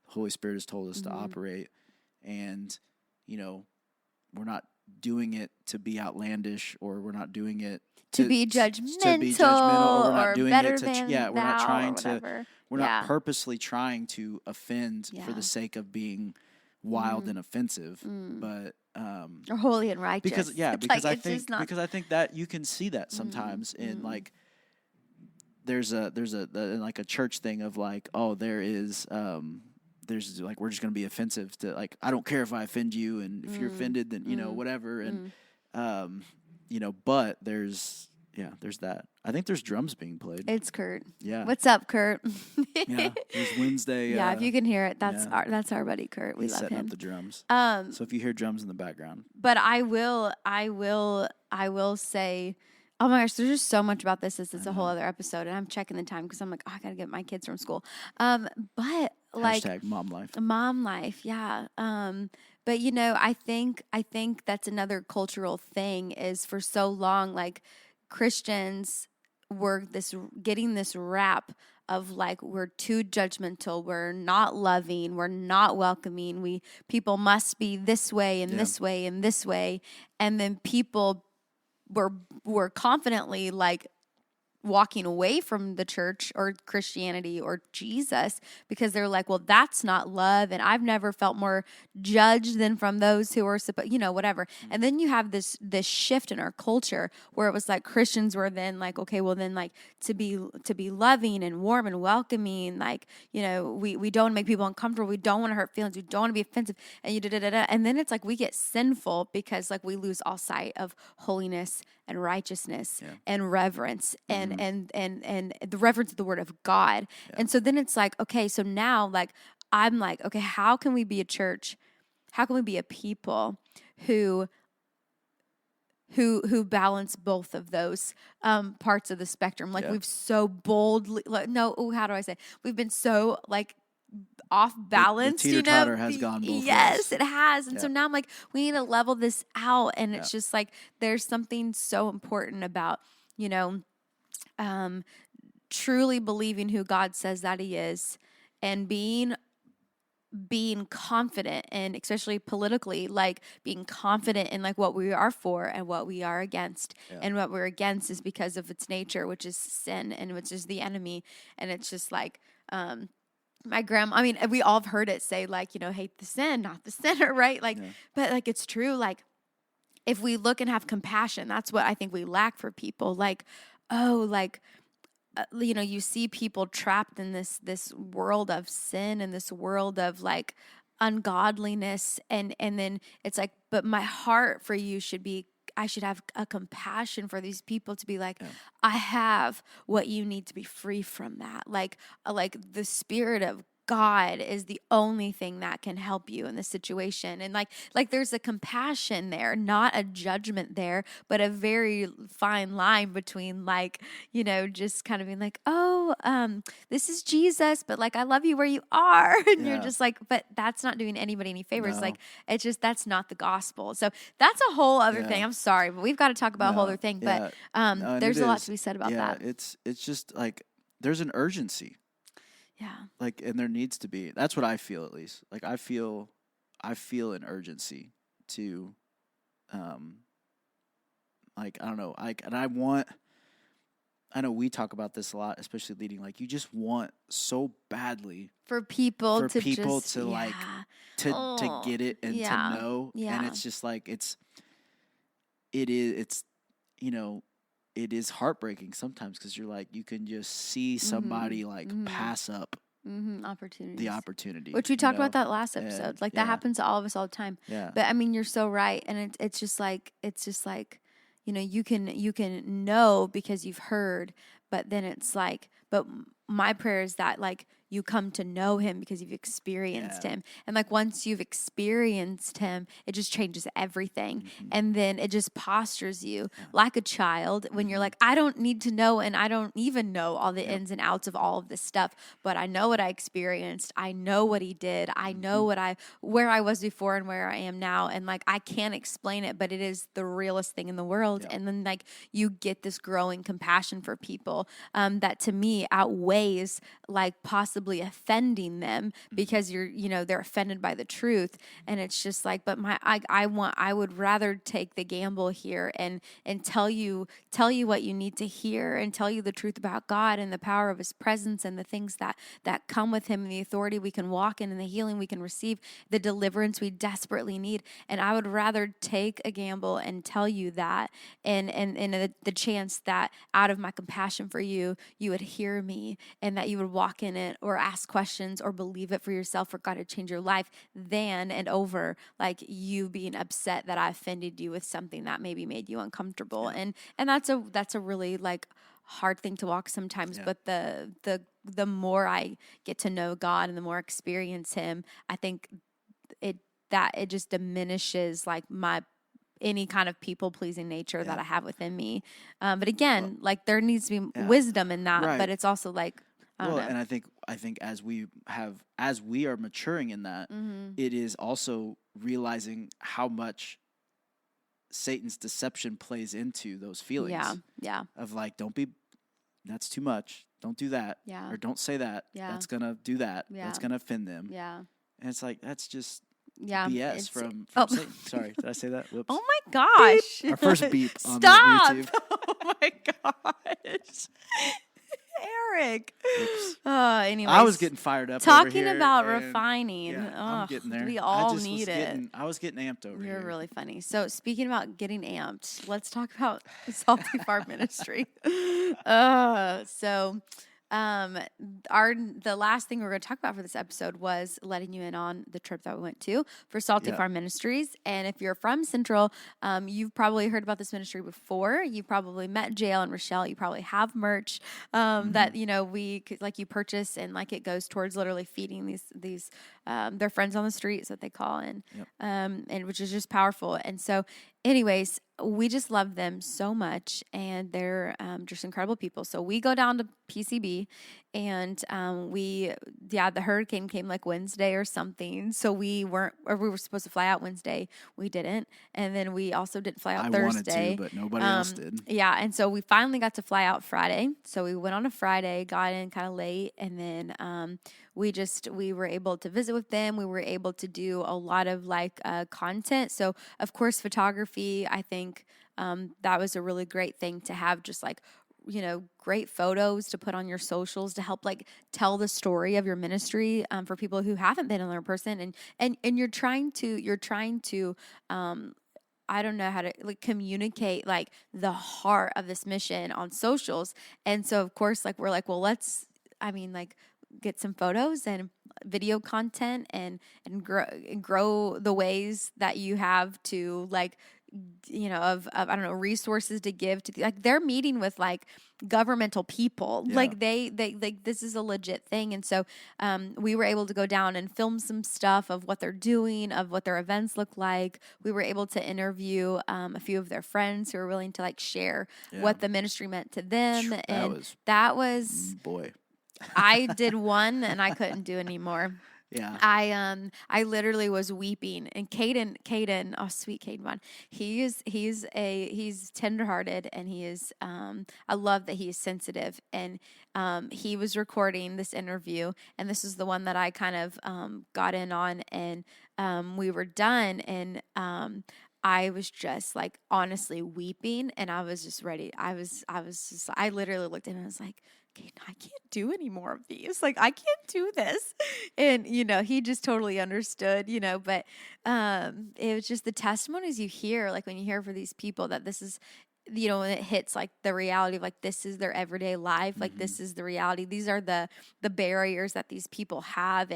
the Holy Spirit has told us to operate. And, we're not doing it to be outlandish, or we're not doing it to be judgmental, or we're not doing better it to, than we're not trying to, we're not purposely trying to offend for the sake of being wild and offensive, but or holy and righteous. Because I think that you can see that sometimes in like there's like a church thing of like, oh, there's like, we're just going to be offensive to, like, I don't care if I offend you, and if you're offended, then whatever, and but there's that. I think there's drums being played. It's Kurt. Yeah. What's up, Kurt? It's Wednesday. Yeah, if you can hear it, that's our buddy Kurt. He's love setting him. up the drums. So if you hear drums in the background, but I will say, oh my gosh, there's just so much about this. It's a whole other episode, and I'm checking the time because I'm like, I gotta get my kids from school. But like mom life, yeah. But I think that's another cultural thing, is for so long, like, Christians were getting this rap of like, we're too judgmental, we're not loving, we're not welcoming, people must be this way and this way and this way, and then people were confidently like walking away from the church or Christianity or Jesus because they're like, well, that's not love, and I've never felt more judged than from those who are supposed, whatever. And then you have this shift in our culture where it was like Christians were then like, okay, well then, like, to be loving and warm and welcoming, like, we don't make people uncomfortable, we don't want to hurt feelings, we don't want to be offensive, and then it's like we get sinful because like we lose all sight of holiness and righteousness and reverence and the reverence of the word of God. And so then it's like, okay, so now like I'm like, okay, how can we be a church? How can we be a people who balance both of those parts of the spectrum? Like we've so boldly, how do I say? We've been so like off balance, the teeter-totter has gone both ways. Yes, it has. And so now I'm like, we need to level this out. And it's just like, there's something so important about, truly believing who God says that he is, and being being confident, and especially politically, like being confident in like what we are for and what we are against. And what we're against is because of its nature, which is sin, and which is the enemy. And it's just like, my grandma, I mean, we all have heard it say like, hate the sin, not the sinner, right? Like, but like, it's true. Like, if we look and have compassion, that's what I think we lack for people. Like, you see people trapped in this world of sin and this world of like ungodliness, and then it's like, but my heart for you should be, I should have a compassion for these people to be like, I have what you need to be free from that. Like the Spirit of God is the only thing that can help you in this situation. And like there's a compassion there, not a judgment there, but a very fine line between like, just kind of being like, this is Jesus, but like, I love you where you are. And you're just like, but that's not doing anybody any favors. No. Like, it's just, that's not the gospel. So that's a whole other thing. I'm sorry, but we've got to talk about a whole other thing. But there's a lot to be said about that. It's just like, there's an urgency. Yeah. Like, and there needs to be. That's what I feel, at least. Like, I feel an urgency to, like, I don't know. I know we talk about this a lot, especially leading. Like, you just want so badly for people to get it and to know. Yeah. And it's just like, it is heartbreaking sometimes, because you're like, you can just see somebody pass up opportunities. the opportunity. Which we talked about that last episode. Like that happens to all of us all the time. Yeah. But I mean, you're so right. And it's just like, you can know because you've heard, but then it's like, but my prayer is that like you come to know him because you've experienced him. And like once you've experienced him, it just changes everything. And then it just postures you like a child when you're like, I don't need to know, and I don't even know all the ins and outs of all of this stuff, but I know what I experienced. I know what he did. I know where I was before and where I am now. And like, I can't explain it, but it is the realest thing in the world. And then like you get this growing compassion for people that to me outweighs like possibly offending them, because they're offended by the truth. And it's just like, but I would rather take the gamble here and tell you what you need to hear, and tell you the truth about God and the power of his presence and the things that come with him, and the authority we can walk in, and the healing we can receive, the deliverance we desperately need. And I would rather take a gamble and tell you that, and the chance that out of my compassion for you, you would hear me, and that you would walk in it, or ask questions, or believe it for yourself, for God to change your life, than and over like you being upset that I offended you with something that maybe made you uncomfortable. And that's a really like hard thing to walk sometimes. But the more I get to know God and the more I experience him, I think it just diminishes like any kind of people-pleasing nature that I have within me. But again, like there needs to be wisdom in that, but it's also like, I don't know. And I think as we are maturing in that, it is also realizing how much Satan's deception plays into those feelings. Yeah. Of like, that's too much. Don't do that. Yeah. Or don't say that. Yeah. That's gonna do that. Yeah. That's gonna offend them. Yeah. And it's like, that's just BS from Satan. Sorry, did I say that? Whoops. Oh my gosh. Beep. Our first beep on Stop. YouTube. Oh my gosh. Eric. Anyways, I was getting fired up. Talking over here, about refining. I'm getting there. We all need it. I was getting amped over here. You're really funny. So speaking about getting amped, let's talk about Salty Farm Ministry. The last thing we're going to talk about for this episode was letting you in on the trip that we went to for Salty Farm Ministries. And if you're from Central, you've probably heard about this ministry before. You've probably met Jael and Rochelle. You probably have merch that you purchase, and like it goes towards literally feeding these their friends on the streets that they call in, and which is just powerful. And so, anyways, we just love them so much, and they're just incredible people. So we go down to PCB, and the hurricane came like Wednesday or something. So we were supposed to fly out Wednesday. We didn't, and then we also didn't fly out Thursday. I wanted to, but nobody else did. Yeah, and so we finally got to fly out Friday. So we went on a Friday, got in kind of late, and then we were able to visit with them. We were able to do a lot of like content. So of course, photography, I think that was a really great thing to have, just like, great photos to put on your socials to help like tell the story of your ministry for people who haven't been in there in person, and you're trying to I don't know how to like communicate like the heart of this mission on socials. And so of course, like we're like, well, like get some photos and video content and grow the ways that you have to like, of I don't know, resources to give to like they're meeting with like governmental people. Yeah. Like they like this is a legit thing. And so we were able to go down and film some stuff of what they're doing, of what their events look like. We were able to interview a few of their friends who were willing to like share what the ministry meant to them. That was boy. I did one and I couldn't do anymore. Yeah. I literally was weeping, and Caden, oh sweet Caden, he's tenderhearted, and he is, I love that he is sensitive, and he was recording this interview, and this is the one that I kind of got in on, and we were done, and I was just like honestly weeping, and I was just ready. I literally looked at him and I was like, I can't do any more of these. Like, I can't do this. And, he just totally understood, but it was just the testimonies you hear, like when you hear for these people that this is, when it hits like the reality of like, this is their everyday life. Like this is the reality. These are the barriers that these people have.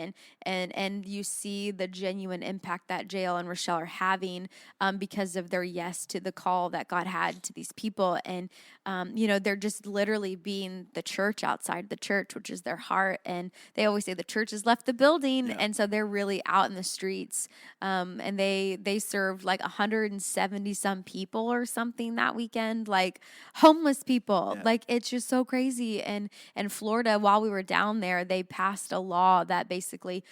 And you see the genuine impact that Jael and Rochelle are having because of their yes to the call that God had to these people. And, they're just literally being the church outside the church, which is their heart. And they always say the church has left the building. Yeah. And so they're really out in the streets. And they served like 170 some people or something that weekend. Like homeless people. Yeah. Like it's just so crazy. And Florida, while we were down there, they passed a law that basically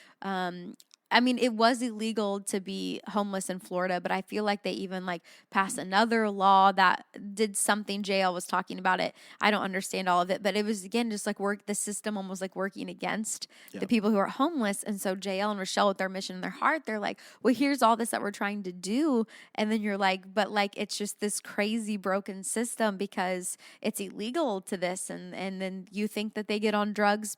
it was illegal to be homeless in Florida, but I feel like they even like passed another law that did something. Jael was talking about it. I don't understand all of it, but it was again just like the system almost like working against the people who are homeless. And so Jael and Rochelle, with their mission in their heart, they're like, well, here's all this that we're trying to do. And then you're like, but like it's just this crazy broken system because it's illegal to this. And then you think that they get on drugs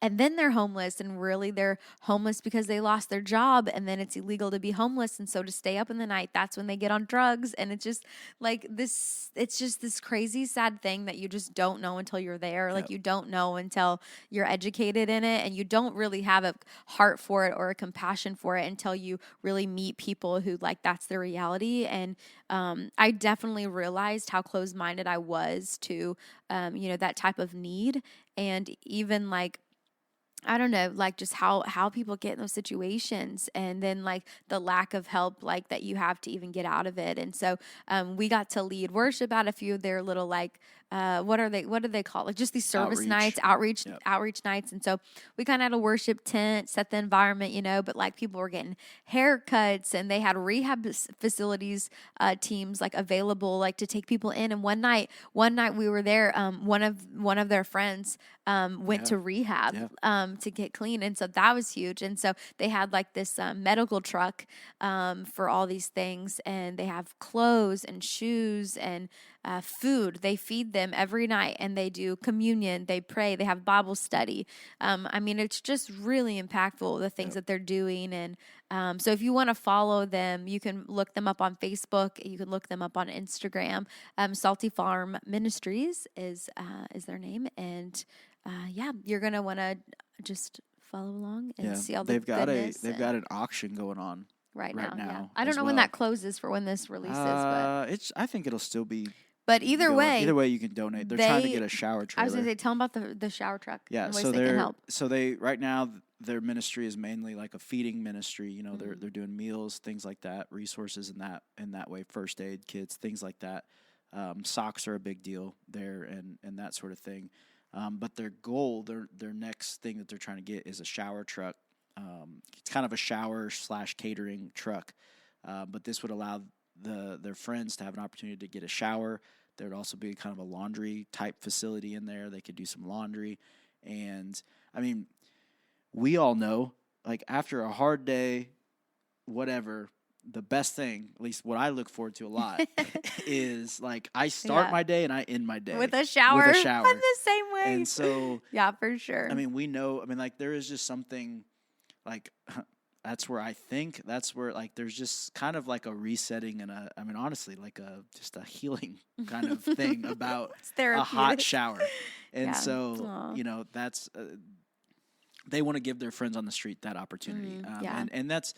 and then they're homeless, and really they're homeless because they lost their job, and then it's illegal to be homeless. And so to stay up in the night, that's when they get on drugs. And it's just like this, it's just this crazy, sad thing that you just don't know until you're there. Like you don't know until you're educated in it, and you don't really have a heart for it or a compassion for it until you really meet people who like, that's their reality. And I definitely realized how closed-minded I was to, that type of need. And even like, I don't know, like just how people get in those situations, and then like the lack of help like that you have to even get out of it. And so we got to lead worship at a few of their little like what do they call it? Like just these service nights, outreach nights. And so we kind of had a worship tent, set the environment, but like people were getting haircuts, and they had rehab facilities teams like available like to take people in. And one night we were there, one of their friends went to rehab to get clean. And so that was huge. And so they had like this medical truck for all these things, and they have clothes and shoes and food. They feed them every night, and they do communion, they pray, they have Bible study. It's just really impactful, the things that they're doing. And so if you want to follow them, you can look them up on Facebook. You can look them up on Instagram. Salty Farm Ministries is their name. And you're going to want to just follow along and see all the goodness. They've got an auction going on right now. Yeah. I don't know when that closes for when this releases, but I think it'll still be. But either way, you can donate. They're trying to get a shower trailer. I was going to say, tell them about the shower truck. Yeah, so they can help. So they right now their ministry is mainly like a feeding ministry. They're doing meals, things like that, resources in that way, first aid kits, things like that. Socks are a big deal there, and that sort of thing. But their goal, their next thing that they're trying to get is a shower truck. It's kind of a shower/catering truck, but this would allow their friends to have an opportunity to get a shower. There would also be kind of a laundry type facility in there. They could do some laundry. And we all know, like after a hard day, whatever, the best thing, at least what I look forward to a lot, is like I start my day and I end my day with a shower. With a shower. I'm the same way. And so, yeah, for sure. I mean, we know. I mean, like there is just something, like that's where I think that's where like there's just kind of like a resetting and I mean, honestly, like just a healing kind of thing about a hot shower. And so, you know, that's they want to give their friends on the street that opportunity. And that's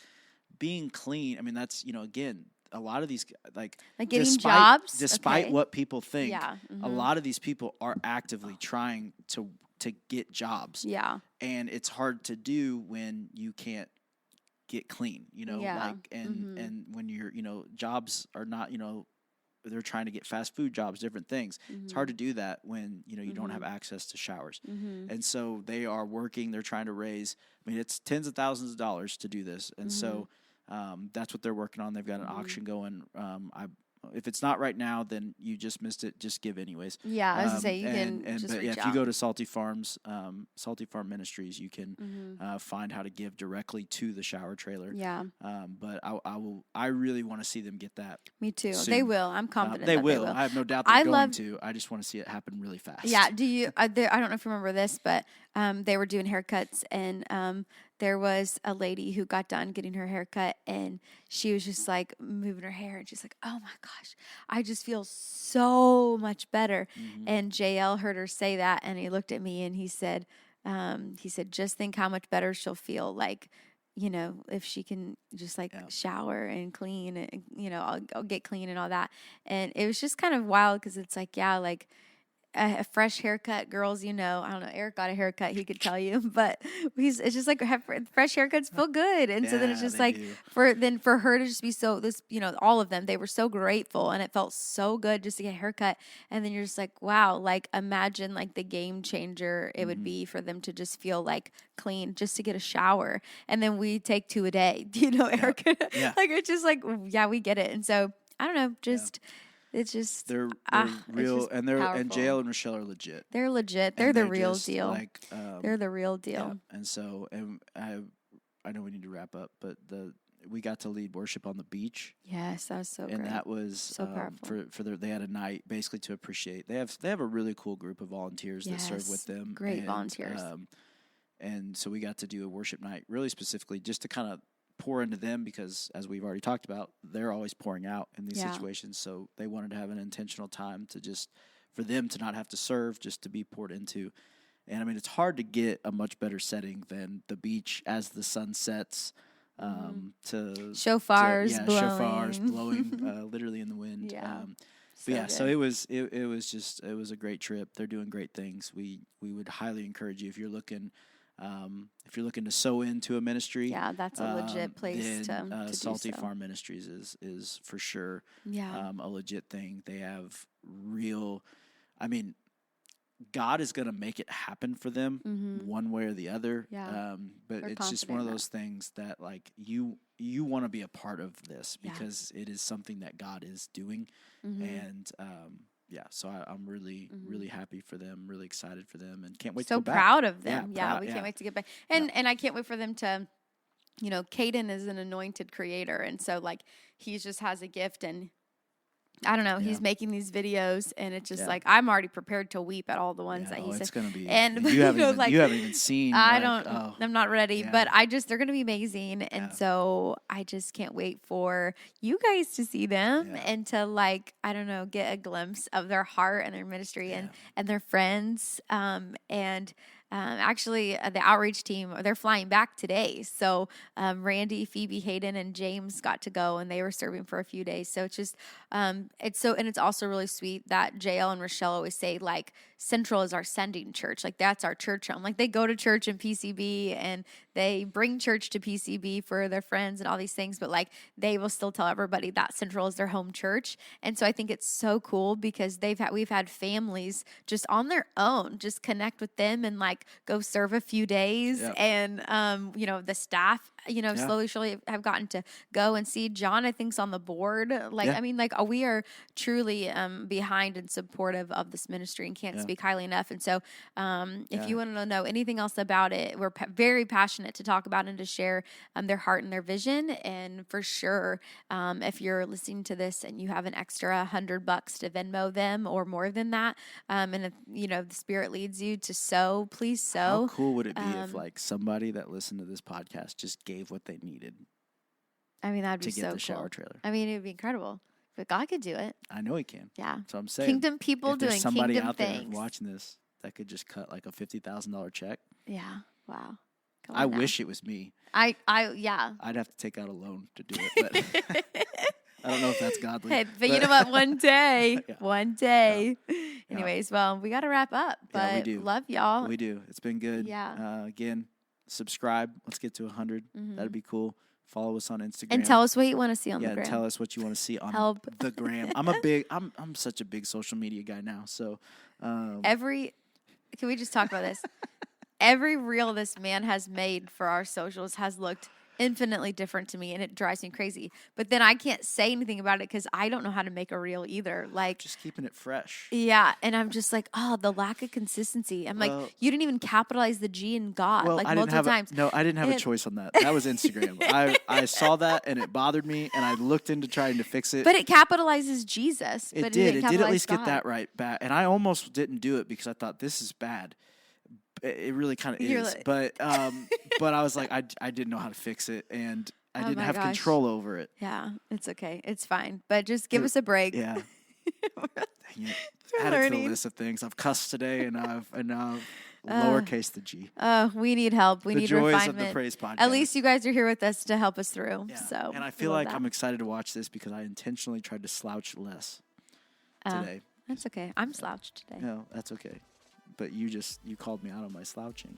being clean. I mean, that's, you know, again, a lot of these like getting jobs, despite what people think, a lot of these people are actively trying to get jobs. Yeah. And it's hard to do when you can't get clean, you know, like, and when you're, you know, jobs are not, you know, they're trying to get fast food jobs, different things. It's hard to do that when, you know, you don't have access to showers. And so they are working, they're trying to raise, I mean, it's tens of thousands of dollars to do this. And so that's what they're working on. They've got an auction going. If it's not right now, then you just missed it. Just give anyways. Yeah, I was gonna say you can just reach if out. you go to Salty Farm Ministries, you can find how to give directly to the shower trailer. Yeah. But I really want to see them get that. Me too. Soon. They will. I'm confident. They will. I have no doubt they're going to. I just want to see it happen really fast. Yeah. Do you? I don't know if you remember this, but they were doing haircuts and there was a lady who got done getting her hair cut and she was just like moving her hair and she's like, oh my gosh, I just feel so much better. And JL heard her say that and he looked at me and he said, just think how much better she'll feel. Like, you know, if she can just like shower and clean and, you know, I'll get clean and all that. And it was just kind of wild because it's like, yeah, like, a fresh haircut, girls, you know, I don't know, Eric got a haircut, he could tell you, but it's just like fresh haircuts feel good. And so then it's just like, for her to just be so, this, you know, all of them, they were so grateful and it felt so good just to get a haircut. And then you're just like, wow, like imagine like the game changer it would be for them to just feel like clean, just to get a shower. And then we take 2 a day, you know, Eric, like it's just like, yeah, we get it. And so I don't know, just... It's just they're real, and JL and Rochelle are legit. They're legit. They're the real deal. Like, they're the real deal. Yeah. And so, and I know we need to wrap up, but we got to lead worship on the beach. Yes, that was so great. And that was so powerful. They had a night basically to appreciate. They have a really cool group of volunteers that serve with them. Great volunteers. And so we got to do a worship night, really specifically just to kind of pour into them because, as we've already talked about, they're always pouring out in these situations. So they wanted to have an intentional time to just for them to not have to serve, just to be poured into. And I mean, it's hard to get a much better setting than the beach as the sun sets. To shofars blowing literally in the wind. So it was a great trip. They're doing great things. We would highly encourage you if you're looking to sow into a ministry. Yeah, that's a legit place to Salty do so. Farm Ministries is for sure a legit thing. They have real, I mean, God is going to make it happen for them one way or the other. Yeah. But it's just one of those things that like you want to be a part of this because it is something that God is doing. And so I'm really, really happy for them, really excited for them, and can't wait to go back. So proud of them. We can't wait to get back. And I can't wait for them to, you know, Caden is an anointed creator. And so, like, he just has a gift and I don't know. He's making these videos, and it's just like I'm already prepared to weep at all the ones that he said. It's gonna be, and you haven't even seen. I'm not ready, but they're gonna be amazing, and so I just can't wait for you guys to see them and to get a glimpse of their heart and their ministry and their friends, Actually, the outreach team, they're flying back today. So Randy, Phoebe, Hayden, and James got to go, and they were serving for a few days. So it's just, it's also really sweet that JL and Rochelle always say, like, Central is our sending church. Like, that's our church home. Like, they go to church in PCB, and they bring church to PCB for their friends and all these things. But, like, they will still tell everybody that Central is their home church. And so I think it's so cool because we've had families just on their own, just connect with them and, like, go serve a few days. And, the staff slowly, surely have gotten to go and see. John, I think's on the board. We are truly behind and supportive of this ministry and can't speak highly enough. And so if you want to know anything else about it, we're very passionate to talk about and to share their heart and their vision. And for sure, if you're listening to this and you have an extra $100 to Venmo them or more than that, and if the Spirit leads you to sow, please sow. How cool would it be if somebody that listened to this podcast just gave what they needed? I mean, that'd be so cool. To get the shower trailer. I mean, it'd be incredible. But God could do it. I know He can. Yeah. So I'm saying, kingdom people if doing there's somebody kingdom out things. there watching this that could just cut like a $50,000 check. Yeah. Wow. I wish it was me. Yeah. I'd have to take out a loan to do it, but I don't know if that's godly. Hey, but you know what? One day. Yeah. Anyways, well, we got to wrap up. But we do. Love y'all. We do. It's been good. Yeah. Again, subscribe. Let's get to 100. That'd be cool. Follow us on Instagram. And tell us what you want to see on the gram. Yeah, tell us what you want to see on the gram. I'm such a big social media guy now. So can we just talk about this? Every reel this man has made for our socials has looked infinitely different to me, and it drives me crazy. But then I can't say anything about it because I don't know how to make a reel either. Like, just keeping it fresh. Yeah, and I'm just like, the lack of consistency. I'm like, you didn't even capitalize the G in God multiple times. I didn't have a choice on that. That was Instagram. I saw that and it bothered me, and I looked into trying to fix it. But it capitalizes Jesus. It did. It did at least get that right back. And I almost didn't do it because I thought this is bad. It really kind of is, but I was like, I didn't know how to fix it, and I didn't have control over it. Yeah, it's okay, it's fine, but just give us a break. Yeah, dang it. Added to the list of things. I've cussed today, and I've lowercase the G. We need help. We need joys refinement. Of the Praise Podcast. At least you guys are here with us to help us through. Yeah. So, and I feel like I'm excited to watch this because I intentionally tried to slouch less today. That's okay. I'm slouched today. No, that's okay. But you called me out on my slouching.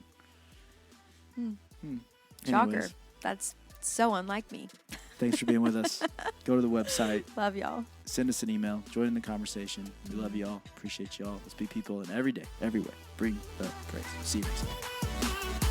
Shocker. That's so unlike me. Thanks for being with us. Go to the website. Love y'all. Send us an email. Join in the conversation. We love y'all. Appreciate y'all. Let's be people in every day, everywhere. Bring the praise. See you next time.